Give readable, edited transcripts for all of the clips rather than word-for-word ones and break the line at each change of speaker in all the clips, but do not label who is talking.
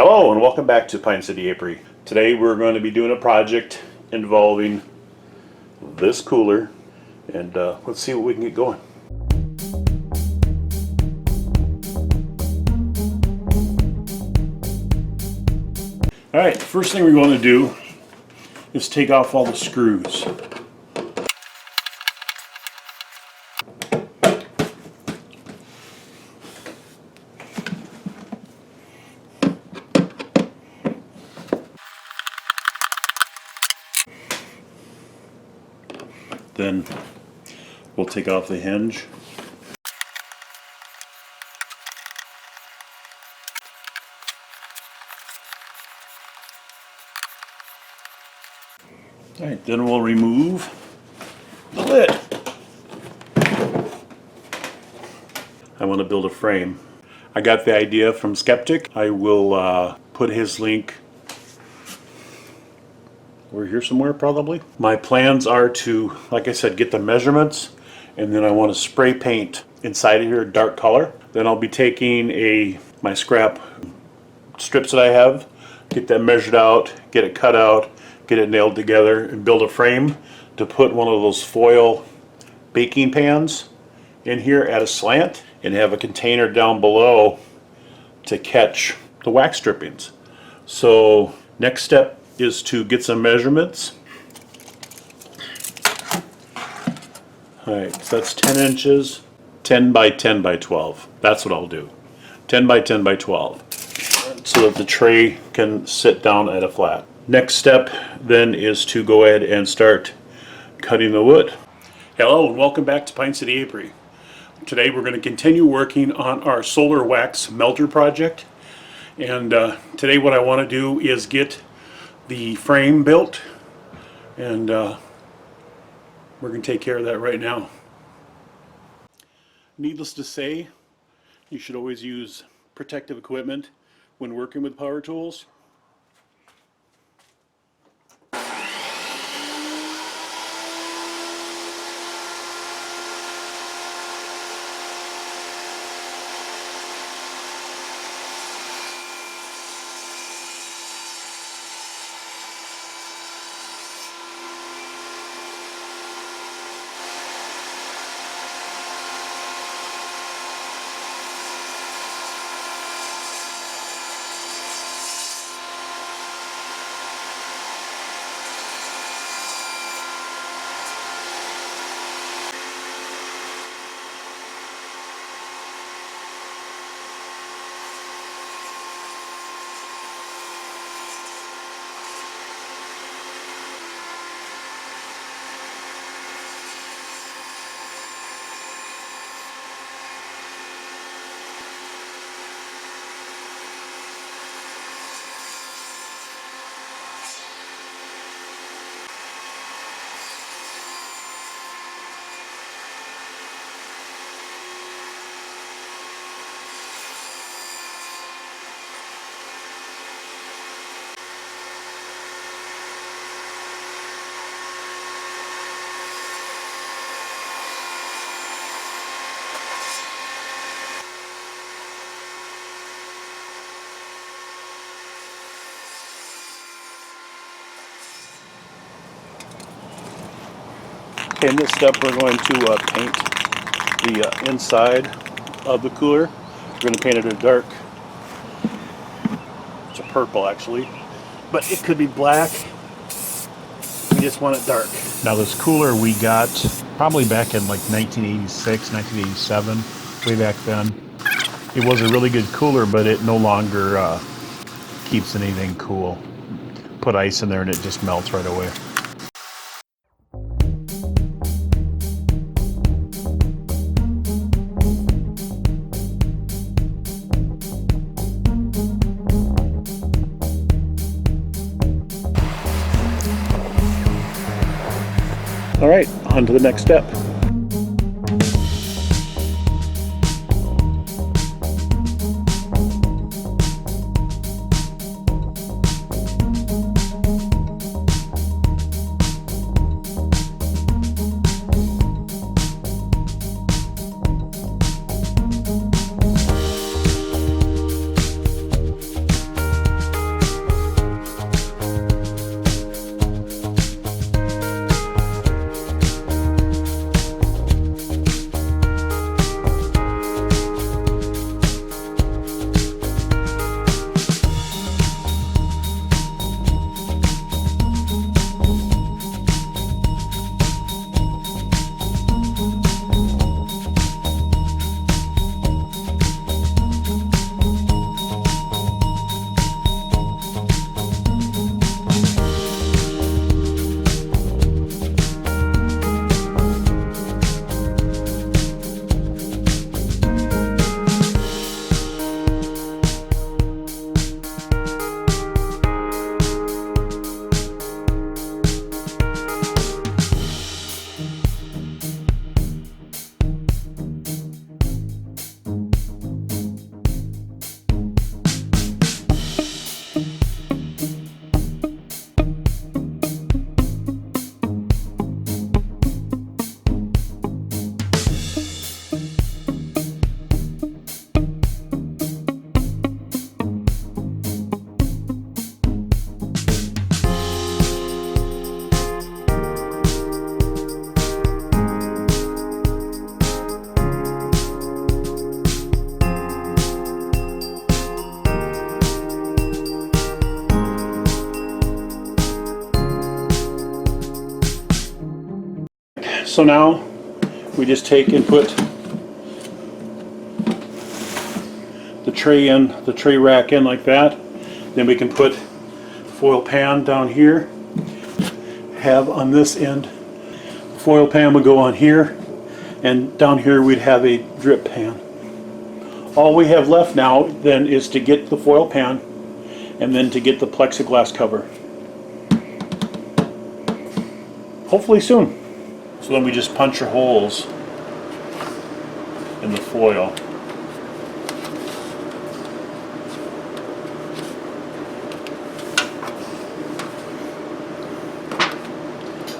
Hello and welcome back to Pine City Apiary. Today we're going to be doing a project involving this cooler, and let's see what we can get going. Alright, the first thing we're going to do is take off all the screws. Then we'll take off the hinge. Alright, then we'll remove the lid. I want to build a frame. I got the idea from Skeptic. I will put his link over here somewhere probably. My plans are to, like I said, get the measurements, and then I want to spray paint inside of here a dark color. Then I'll be taking my scrap strips that I have, get that measured out, get it cut out, get it nailed together, and build a frame to put one of those foil baking pans in here at a slant, and have a container down below to catch the wax strippings. So next step is to get some measurements. Alright, so that's 10 inches, 10 by 10 by 12. That's what I'll do. 10 by 10 by 12. So that the tray can sit down at a flat. Next step then is to go ahead and start cutting the wood. Hello and welcome back to Pine City Apiary. Today we're going to continue working on our Solar Wax Melter project. And today what I want to do is get the frame built, and we're going to take care of that right now. Needless to say, you should always use protective equipment when working with power tools. In this step we're going to paint the inside of the cooler. We're going to paint it a dark, it's a purple actually, but it could be black. We just want it dark. Now this cooler we got probably back in like 1986, 1987, way back then. It was a really good cooler, but it no longer keeps anything cool. Put ice in there and it just melts right away. All right, on to the next step. So now we just take and put the tray in, the tray rack in like that. Then we can put foil pan down here. Have on this end, the foil pan would go on here, and down here we'd have a drip pan. All we have left now then is to get the foil pan and then to get the plexiglass cover. Hopefully soon. So then we just punch our holes in the foil.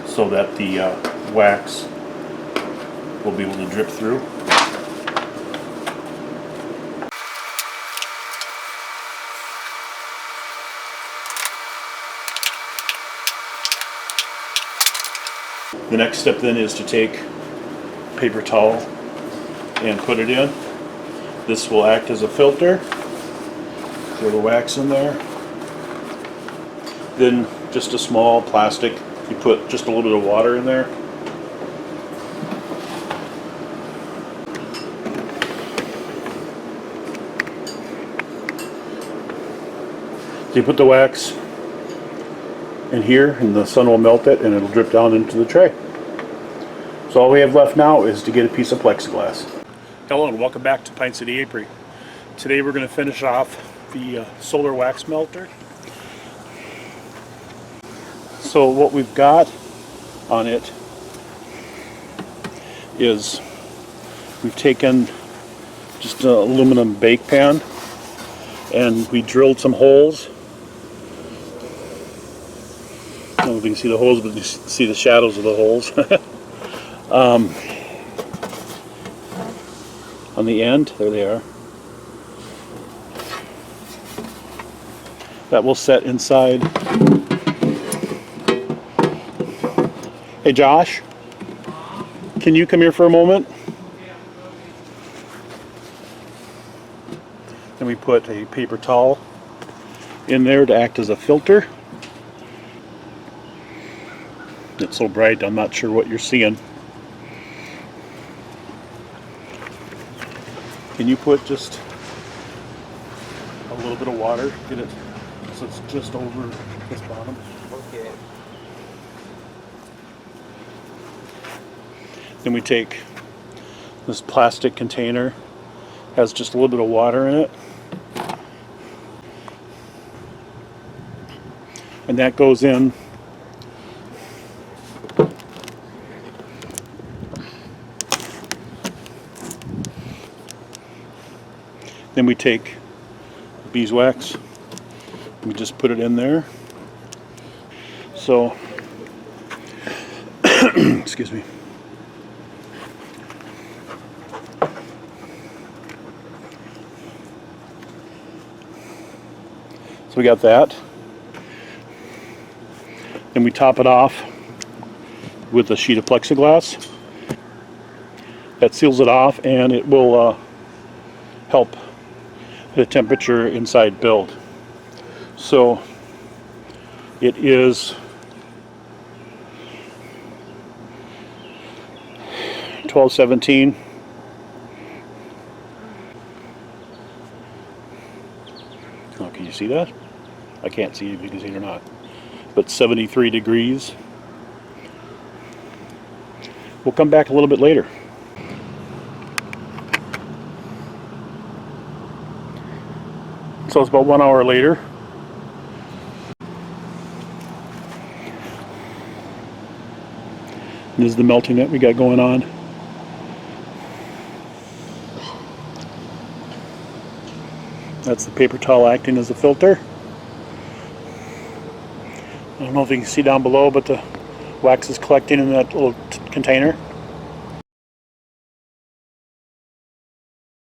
So that the wax will be able to drip through. The next step then is to take paper towel and put it in. This will act as a filter. Throw the wax in there. Then just a small plastic, you put just a little bit of water in there. So you put the wax in here and the sun will melt it and it'll drip down into the tray. So all we have left now is to get a piece of plexiglass. Hello and welcome back to Pine City Apiary. Today we're going to finish off the solar wax melter. So what we've got on it is we've taken just an aluminum bake pan and we drilled some holes. I don't know if you can see the holes, but you see the shadows of the holes. On the end, there they are. That will set inside. Hey Josh, can you come here for a moment? Then we put a paper towel in there to act as a filter. It's so bright, I'm not sure what you're seeing. Can you put just a little bit of water, get it so it's just over this bottom?
Okay.
Then we take this plastic container, has just a little bit of water in it. And that goes in Then we take beeswax, we just put it in there. So, excuse me. So we got that. Then we top it off with a sheet of plexiglass. That seals it off and it will help the temperature inside build. So it is 12:17. Oh, can you see that? I can't see if you can see it or not. But 73 degrees. We'll come back a little bit later. So it's about 1 hour later. This is the melting that we got going on. That's the paper towel acting as a filter. I don't know if you can see down below, but the wax is collecting in that little container.